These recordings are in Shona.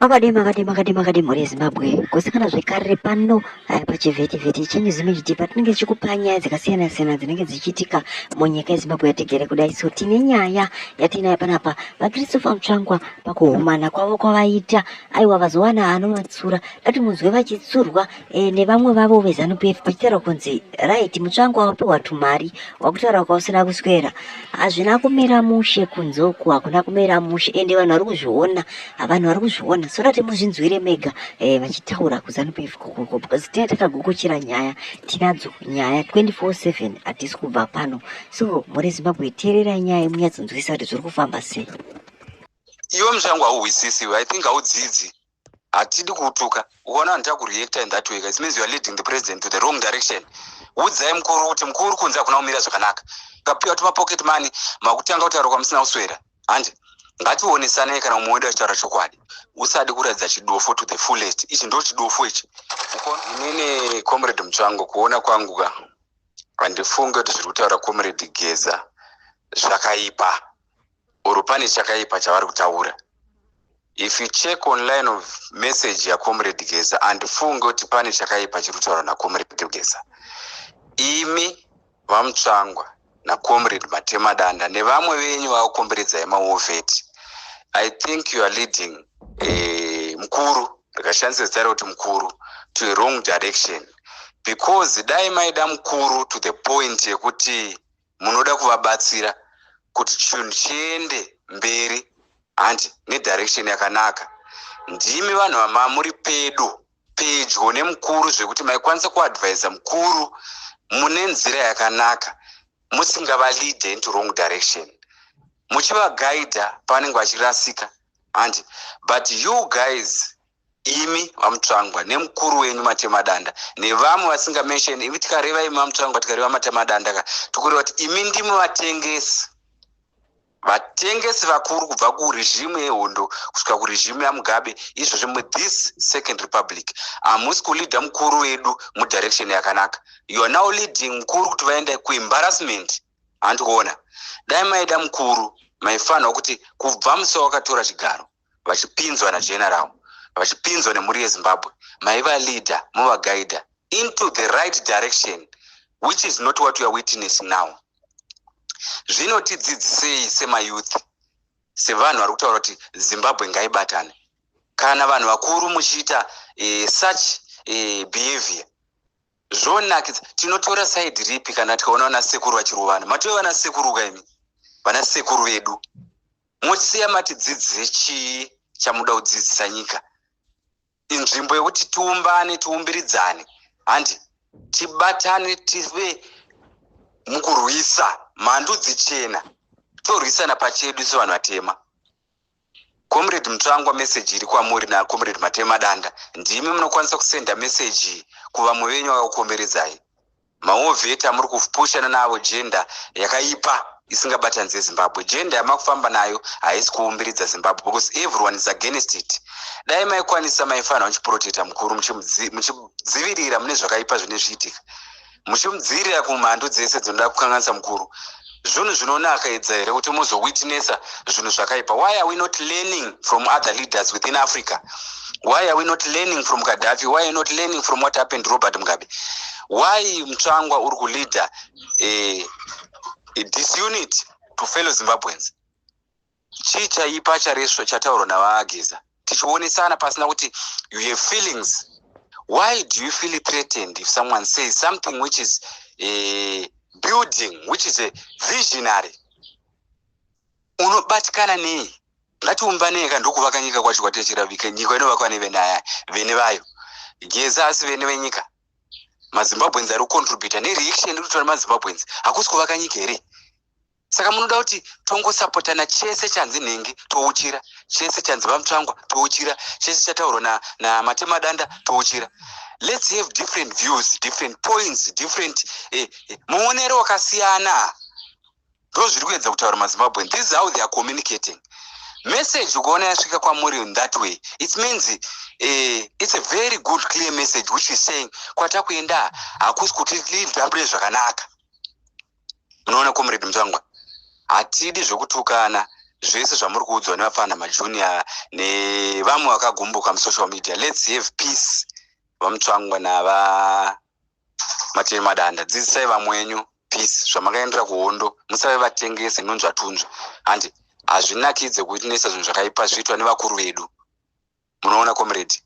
Makadi muri Zimbabwe kusikana zvekare pano pachivhiti-vhiti chenyu zimwe tinenge tichikupa nyaya dzakasiyana-siyana dzinenge dzichiitika munyika yeZimbabwe yatigere kudai. So tine nyaya yatinayo panapa vaChristopher Mutsvangwa pakuhumana kwavo kwavaita, aiwa vazowana anovatsura dati muzwe vachitsurwa nevamwe vavo veZANU-PF vachitaura kunzi right Mutsvangwa wapiwa tumari wakutaura kwausina kuswera. Hazvina kumira mushe kunzoku, hakuna kumira mushe ende vanhu vari kuzviona, vanhu vari kuzviona. So dati muzvinzwire mega vachitaura kuZANU-PF kokoko because tinenge takagokochera nyaya, tinadzo nyaya 24/7 hatisi kubva pano. So muri Zimbabwe teererai nyaya munyatsinzwisa kuti zviri kufamba sei. Iwe Mutsvangwa hauhwisisiwe, I think haudzidzi, hatidi kutuka. Ukaona vanhu takureacta in that way, it means you are leading the president to the wrong direction. Udzai mukuru kuti mukuru kunze hakuna kumira zvakanaka. Kapiwa tuma pocket money makutanga kutaura kwamusina kuswera. Handi ngationesanei kana mumwe wedu achitaura chokwadi. Usadi kuratidza chidofo to the fullest. Ichi ndo chidofo ichi. Inini comrade Mutsvangwa kuona kwangu ka handifunge kuti zviri kutaura comrade Geza zvakaipa. Oro pane chakaipa chavari kutaura. If you check online of message ya comrade Geza handifunge kuti pane chakaipa chiri kutaura na comrade Geza. Imi vaMutsvangwa na comrade Matema Danda nevamwe venyu vakukomberedza emaovheti, I think you are leading mukuru, rikashandisa zita kuti mukuru, to a wrong direction, because dai maida mukuru to the point yekuti munoda kuvabatsira kuti chinhu chiende mberi handi nedirection yakanaka, ndimi vanhu vamamuri pedyo nemukuru zvekuti maikwanisa kuadvisa mukuru mune nzira yakanaka, musingavalide into wrong direction, muchivagaidha pavanenge vachirasika handi. But you guys, imi vaMutsvangwa nemukuru wenyu Matema Danda nevamwe vasinga mention, ivi tikareva imi vaMutsvangwa tikareva Matema Danda tikureva kuti imi ndimi vatengesi vakuru kubva kurejimu yehondo kusvika kurejimu yaMugabe. Izvozvo this second republic hamusi kulidha mukuru wedu mudirection yakanaka. You are now leading mukuru kuti vaenda kuembarrassment. Handikuona dai maida mukuru maifanira kuti kubva musi wakatora chigaro vachipinzwa nageneral, vachipinzwa nemhuri yeZimbabwe, maiva leader muvagaida into the right direction, which is not what we are witnessing now. Zvinotidzidzisei semayouth, sevanhu vari kutaura kuti Zimbabwe ngaibatane? Kana vanhu vakuru muchiita such behavior, zvonakidza. Tinotora side ripi kana tikaona vana sekuru vachirovana? Matove vana sekuru kaimi, vana sekuru vedu mosiya matidzidzise chii chamuda kudzidzisa nyika? Inzvimbo yekuti tiumbane, tiumbiridzane handi tibatane, tive mukurwisa mhandu dzichena, torwisana pachedu sevanhu vatema. Comrade Mutsvangwa, message iri kwamuri na comrade Matema Danda, ndimi munokwanisa kusenda message kuvamwe venyu vakakukomberedzai. Maovheta muri kupushana navo gender yakaipa isingabatanidze Zimbabwe. Gender yamakufamba nayo haisi kuumbiridza Zimbabwe because everyone is against it. Dai maikwanisa maifanira muchiprotecta mukuru, muchidzivirira mune zvakaipa zvine zviitika, muchimudzivirira kumhandu dzese dzinoda kukanganisa mukuru. Zvinhu zvinonaka edza here kuti muzowitnessa zvinhu zvakaipa? Why are we not learning from other leaders within Africa? Why are we not learning from Gaddafi? Why are we not learning from what happened to Robert Mugabe? Why Mutsvangwa uri kuleader a disunit to fellow Zimbabweans? Chii chaipa chareswa chataurwa navaageza tichionesana pasina kuti you have feelings? Why do you feel threatened if someone says something which is a building, which is a visionary? Unobatikana nei? Ngatiumbanei kandokuvaka nyika kwacho kwatechirabika, nyika inovakwa nevene vayo. Geza asi vene venyika. MaZimbabweans ari kucontributa nereaction iri kutora maZimbabweans hakusi kuvaka nyika here. Saka munoda kuti tongosapotana chese chanzi nhengi touchira, chese chanzi vaMutsvangwa touchira, chese chataurwa na Matema Danda touchira. Let's have different views, different points, different muonero wakasiyana. Ndo zviri kuedza kutaura maZimbabweans. This is how they are communicating. Message ukaona yasvika kwamuri in that way, it means it's a very good clear message which is saying kwatakuenda hakusi kuti lidhambre zvakanaka. Unoona comrade Mutsvangwa, hatidi zvokutukana, zvese zvamuri kuudzwa nevafana majunior nevamwe vakagumbuka musocial media. Let's have peace. Vamutsvangwa nava Matema Madanda, dzidzisai vamwenyu peace. Zvamakaendera kuhondo musave vatengese nonzvatunzva. Handi hazvinakidze kuitinesa zvinhu zvakaipa zviitwa nevakuru vedu. Munoona comrade,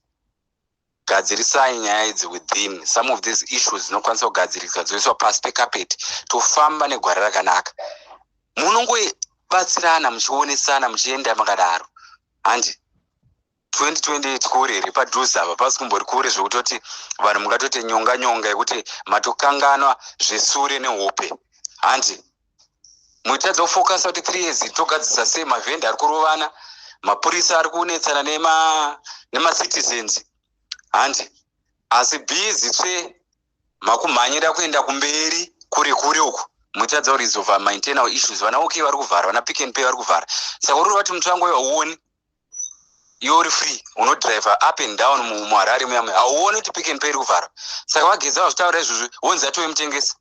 gadzirisai nyaya idzi within. Some of these issues dzinokwanisa kugadziriswa dzoiswa pasi pekapeti tofamba negwara rakanaka. Munongobatsirana muchionesana muchienda makadaro. Handi 2028 kure iri padhuze apa, pasi kumbori kure zvekutoti vanhu mungatoti nyonga yekuti matokanganwa zvesure nehope. Handi muitadza kufokasa kuti 3 years togadzisa sei mavhenda ari kurovana, mapurisa ari kunetsana nemacitizens. Handi asi bhizi tsve makumhanyira kuenda kumberi kure uku muitadza kuresolve maintainal issues. Vana OK vari kuvhara, vana Pick n Pay vari kuvhara. Saka uri vati Mutsvango hauoni you're free, unodriver up and down muHarare muyamwe, hauoni kuti Pick n Pay iri kuvhara. Saka vageza vazvitaura izvozvo wonzi atove mutengesi.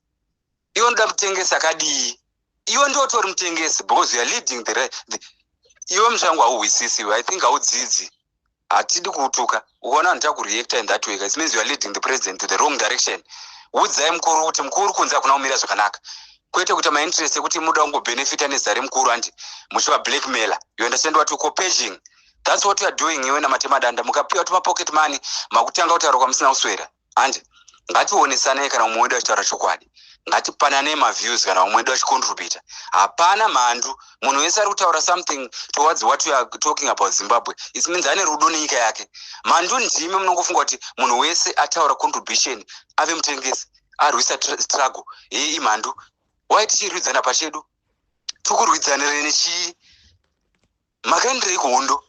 Iwo ndoda mutengesi akadii? Iwo ndotori mutengesi because you are leading iwe Mutsvango hauhwisisi. I think haudzidzi. Hatidi kuutuka. Ukaona vanhu takureacta in that way, it means you are leading the president to the wrong direction. Udzai mukuru kuti mukuru kunze hakuna kumira zvakanaka. Kwete kuti mainterest ekuti muda kungobenefita nezare mukuru handi muchiva blackmailer. You understand what you copaging? That's what you are doing. Iwe naMatema Danda mukapiwa tuma pocket money makutanga kutaura kwamusina kuswera. Handi ngationesanei kana umwe wedu achitaura chokwadi. Ngatipanane maviews kana umwe wedu achicontribute. Hapana mhandu. Munhu wese ari kutaura something towards what we are talking about Zimbabwe. It means ane rudo nenyika yake. Mhandu ndime munongofunga kuti munhu wese ataura contribution ave mutengesi arwisa struggle. Imhandu. Why tichirwidzana pachedu? Tukurwidzanire nechii? Makaenderei kuhondo?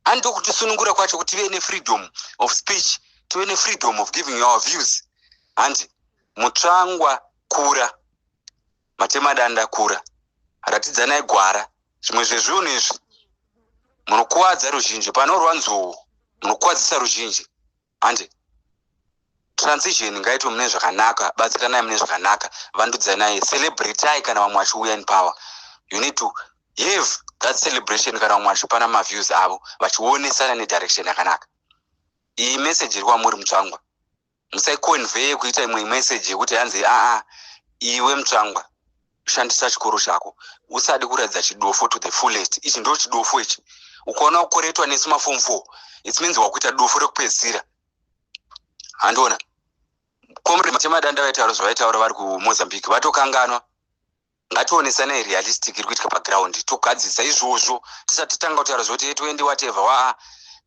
Ando kutisunungura kwacho kuti tive freedom of speech, tive freedom of giving our views. Handi Mutsvangwa kura, Matema Danda kura, ratidzanai gwara. Zvimwe zvezvinhu izvi munokuwadza ruzhinji, panorwa nzou munokuwadzisa ruzhinji. Handi transition ngaitwe mune zvakanaka, batsiranai mune zvakanaka, vandudzanai, celebrateai kana vamwe vachiuya in power. You need to have that celebration kana vamwe vachipana maviews avo vachionesana nedirection yakanaka. Iyi message iri kwamuri Mutsvangwa. Musaiconvey kuita imwe message yekuti hanzi iwe Mutsvangwa shandisa chikoro chako, usadi kuratidza chidofo to the fullest. Ichi ndo chidofo ichi. Ukaona kukoretwa nesu maform 4, it means wakuita dofo rekupedzisira. Handona comrade Matema Danda vaitaura zvavaitaura vari kuMozambique vatokanganwa. Ngationesanai realistic iri kuitika paground, togadzisa izvozvo tisati tanga kutaura zvoti 20 whatever.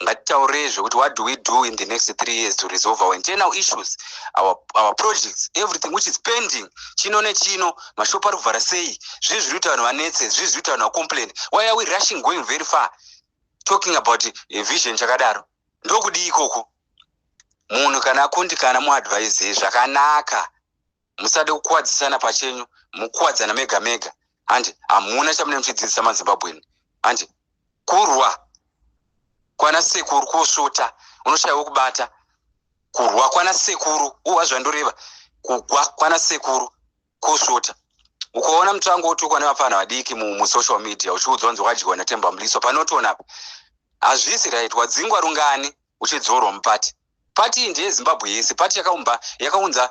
Ngatitaure zvekuti what do we do in the next 3 years to resolve our internal issues, our projects, everything which is pending. Chino nechino mashopu ari kuvhara sei, zvizvi zviri kuita vanhu vanetse, zvizvi zviri kuita vanhu vakomplain. Why are we rushing going very far talking about a vision chakadaro? Ndokudii ikoko? Munhu kana akundikana muadvise zvakanaka, musade kukuwadzisana pachenyu, mukuwadzana mega. Handi hamuna chamune muchidzidzisa maZimbabweni. Handi kurwa kwana sekuru kusvota unoshayiwa kubata. Kurwa kwana sekuru wazvandoreva, kugwa kwana sekuru kusvota. Ukaona Mutsvango utukwa nevafana vadiki musocial media uchiudzwa nzi wadyiwa naTemba Mliswa, panotoona apa hazvisi right. Wadzingwa rungani uchidzorwa mupati. Pati iyi ndeyeZimbabwe yese. Pati yakaunza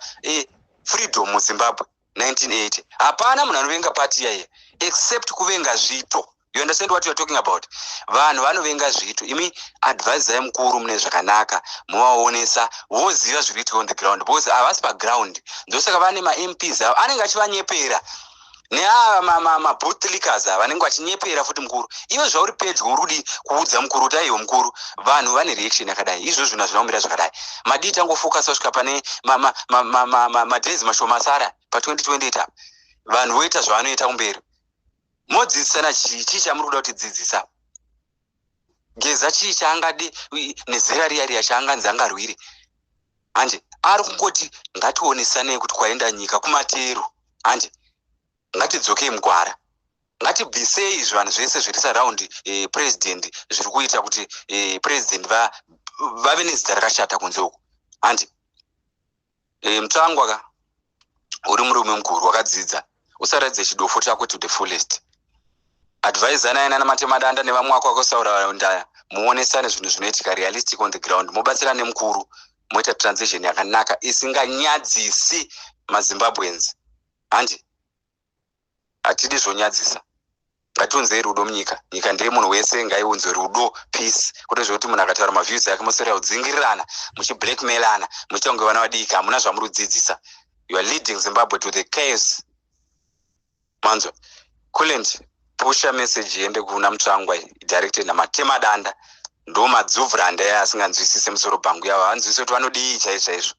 freedom muZimbabwe 1980. Hapana munhu anovenga pati yaiye except kuvenga zvito. You understand what you are talking about? Vanhu vanovenga zvito. Imi advisai mukuru mune zvakanaka, muvaonesa voziva zviri kuitika on the ground, because havasi paground. Ndosaka vane maMPs avo anenge achivanyepera neava maboothlickers ava vanenge vachinyepera futi mukuru. Iwe zvauri pedyo uri kudi kuudza mukuru kuti aiwe mukuru, vanhu vane reaction yakadai. Izvozvo zvinhu zvinaumira zvakadai. Madii tangofocus kusvika pane madhezi mashoma asara pa2028 apa. Vanhu voita zvavanoita kumberi. Modzidzisana chii chamuri kuda kutidzidzisa? Geza chii chaangadi nezera riya chaanganzi angarwire? Hanje ari kungoti ngationesanei kuti kwaenda nyika kumatero. Hanje ngatidzokei mugwara, ngatibvisei zvanhu zvese zviri surround president zviri kuita kuti president vave nezita rakashata kunze uko. Hanje Mutsvangwa uri murume mukuru wakadzidza, usaradze chidofo chako to the fullest. advisana ina namatemadanda nevamwe wako akasaura ndaya muonesane zvinhu zvinoitika realistic on the ground, mubatsirane mukuru, moita transition yakanaka isinganyadzisi maZimbabweans. Handi hatidi zvonyadzisa, ngatiunzei rudo munyika. Nyika ndeye munhu wese, ngaiunzwe rudo, peace, kwete zvokuti munhu akataura maviews yake mosera kudzingirirana, muchiblackmailana, muchitange vana vadiki, hamuna zvamurudzidzisa. You are leading Zimbabwe to the chaos. Manzo Kulendi, pusha message yende kuna Mutsvangwa directed namatema danda ndo madzuvhuranda asinganzwisise musoro bhangu yavo, anzwisise kuti vanodii chaizvo.